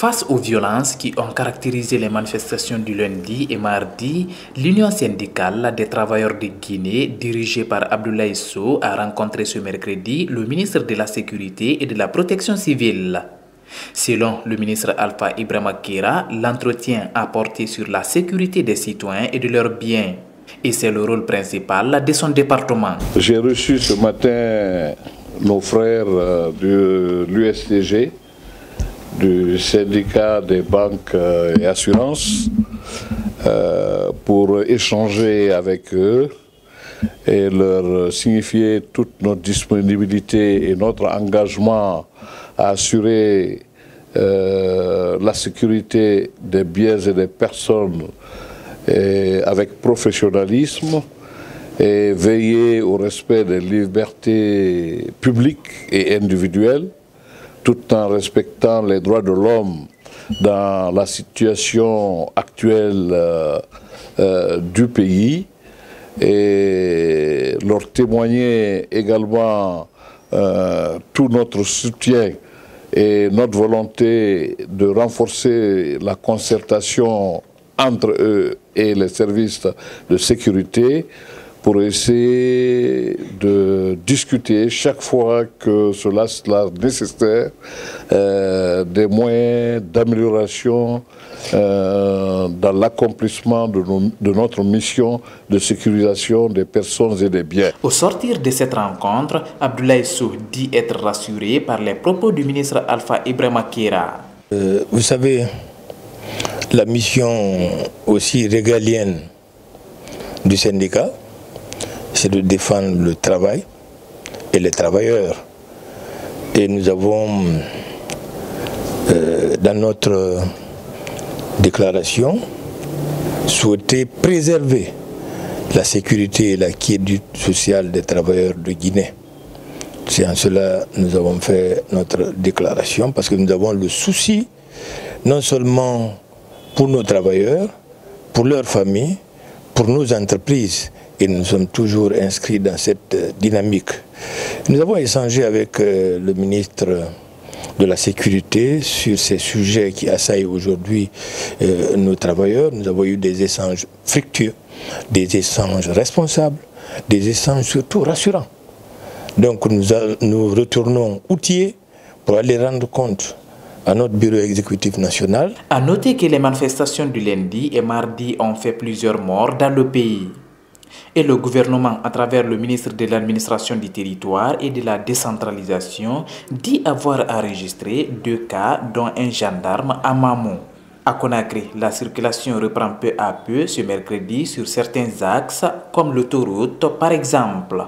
Face aux violences qui ont caractérisé les manifestations du lundi et mardi, l'Union syndicale des travailleurs de Guinée, dirigée par Abdoulaye Sow, a rencontré ce mercredi le ministre de la Sécurité et de la Protection civile. Selon le ministre Alpha Ibrahima Kera, l'entretien a porté sur la sécurité des citoyens et de leurs biens. Et c'est le rôle principal de son département. J'ai reçu ce matin nos frères de l'USTG, du syndicat des banques et assurances, pour échanger avec eux et leur signifier toute notre disponibilité et notre engagement à assurer la sécurité des biens et des personnes avec professionnalisme et veiller au respect des libertés publiques et individuelles, tout en respectant les droits de l'homme dans la situation actuelle du pays, et leur témoigner également tout notre soutien et notre volonté de renforcer la concertation entre eux et les services de sécurité pour essayer de discuter chaque fois que cela sera nécessaire des moyens d'amélioration dans l'accomplissement de notre mission de sécurisation des personnes et des biens. Au sortir de cette rencontre, Abdoulaye Sow dit être rassuré par les propos du ministre Alpha Ibrahima Kera. Vous savez, la mission aussi régalienne du syndicat, c'est de défendre le travail et les travailleurs. Et nous avons, dans notre déclaration, souhaité préserver la sécurité et la quiétude sociale des travailleurs de Guinée. C'est en cela que nous avons fait notre déclaration, parce que nous avons le souci, non seulement pour nos travailleurs, pour leurs familles, pour nos entreprises. Et nous sommes toujours inscrits dans cette dynamique. Nous avons échangé avec le ministre de la Sécurité sur ces sujets qui assaillent aujourd'hui nos travailleurs. Nous avons eu des échanges fructueux, des échanges responsables, des échanges surtout rassurants. Donc nous retournons outillés pour aller rendre compte à notre bureau exécutif national. À noter que les manifestations du lundi et mardi ont fait plusieurs morts dans le pays. Et le gouvernement, à travers le ministre de l'administration du territoire et de la décentralisation, dit avoir enregistré 2 cas, dont un gendarme à Mamou. À Conakry, la circulation reprend peu à peu ce mercredi sur certains axes, comme l'autoroute par exemple.